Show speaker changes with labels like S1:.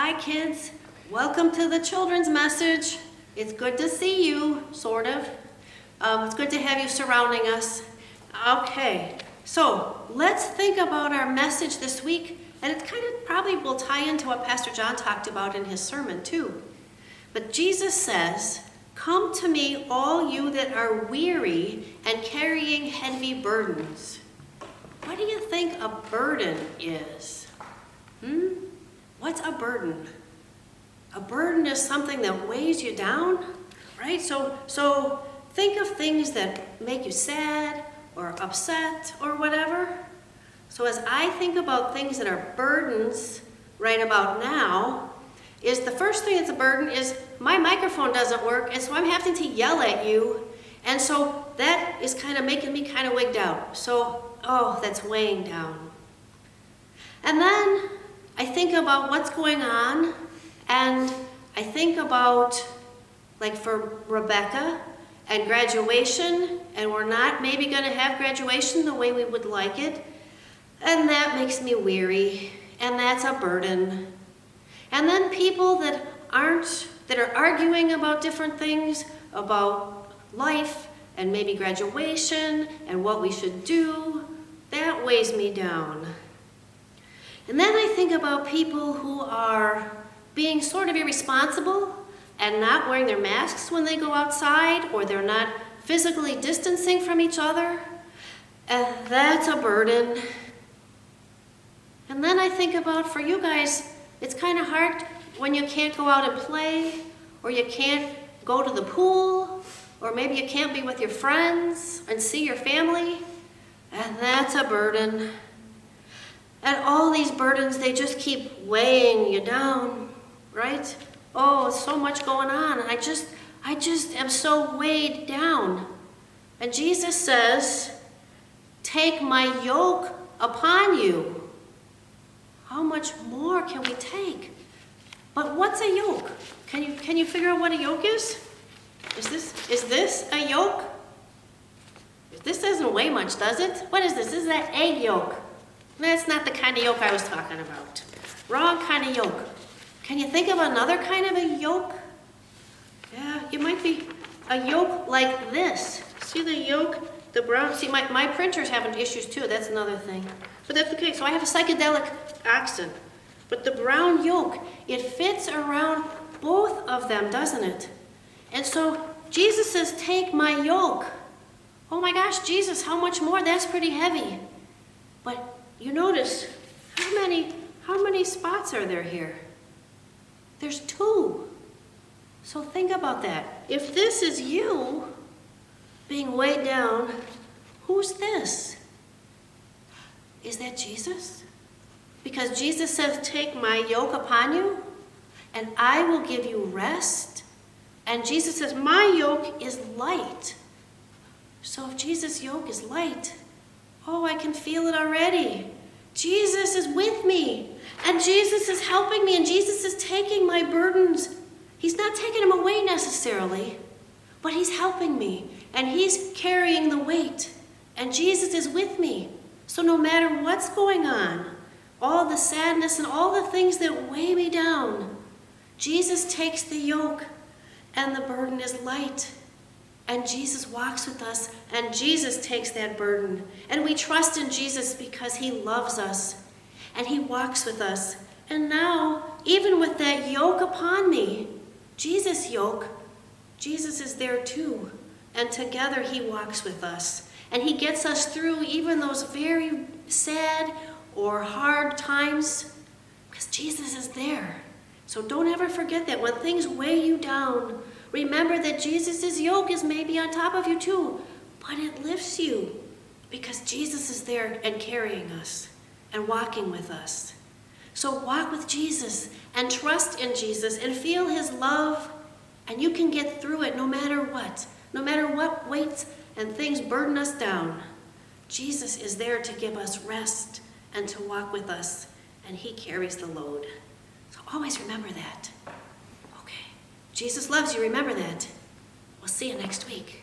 S1: Hi kids, welcome to the children's message. It's good to see you, sort of. It's good to have you surrounding us. Okay, so let's think about our message this week, and it kind of probably will tie into what Pastor John talked about in his sermon too. But Jesus says, "Come to me, all you that are weary and carrying heavy burdens." What do you think a burden is? What's a burden? A burden is something that weighs you down, right? So think of things that make you sad or upset or whatever. So as I think about things that are burdens right about now, is the first thing that's a burden is my microphone doesn't work, and so I'm having to yell at you, and so that is kind of making me kind of wigged out. So, that's weighing down. And then I think about what's going on, and I think about, like for Rebecca, and graduation, and we're not maybe going to have graduation the way we would like it, and that makes me weary, and that's a burden. And then people that are arguing about different things, about life, and maybe graduation, and what we should do, that weighs me down. And then I think about people who are being sort of irresponsible and not wearing their masks when they go outside, or they're not physically distancing from each other, and that's a burden. And then I think about, for you guys, it's kind of hard when you can't go out and play, or you can't go to the pool, or maybe you can't be with your friends and see your family, and that's a burden. And all these burdens, they just keep weighing you down, right? So much going on, and I just am so weighed down. And Jesus says, "Take my yoke upon you." How much more can we take? But what's a yoke? Can you figure out what a yoke is? Is this a yoke? This doesn't weigh much, does it? What is this? This is that egg yolk. That's not the kind of yoke I was talking about. Wrong kind of yoke. Can you think of another kind of a yoke? Yeah, it might be a yoke like this. See the yoke, the brown? See, my printer's having issues too. That's another thing. But that's okay. So I have a psychedelic accent. But the brown yoke, it fits around both of them, doesn't it? And so Jesus says, "Take my yoke." Oh my gosh, Jesus, how much more? That's pretty heavy. But you notice, how many spots are there here? There's 2. So think about that. If this is you being weighed down, who's this? Is that Jesus? Because Jesus says, "Take my yoke upon you, and I will give you rest." And Jesus says, "My yoke is light." So if Jesus' yoke is light, I can feel it already. Jesus is with me, and Jesus is helping me, and Jesus is taking my burdens. He's not taking them away necessarily, but he's helping me, and he's carrying the weight, and Jesus is with me. So no matter what's going on, all the sadness and all the things that weigh me down, Jesus takes the yoke, and the burden is light. And Jesus walks with us, and Jesus takes that burden. And we trust in Jesus because he loves us, and he walks with us. And now, even with that yoke upon me, Jesus' yoke, Jesus is there too. And together he walks with us. And he gets us through even those very sad or hard times, because Jesus is there. So don't ever forget that. When things weigh you down, remember that Jesus' yoke is maybe on top of you too, but it lifts you because Jesus is there and carrying us and walking with us. So walk with Jesus and trust in Jesus and feel his love, and you can get through it no matter what weights and things burden us down. Jesus is there to give us rest and to walk with us, and he carries the load. So always remember that. Jesus loves you, remember that. We'll see you next week.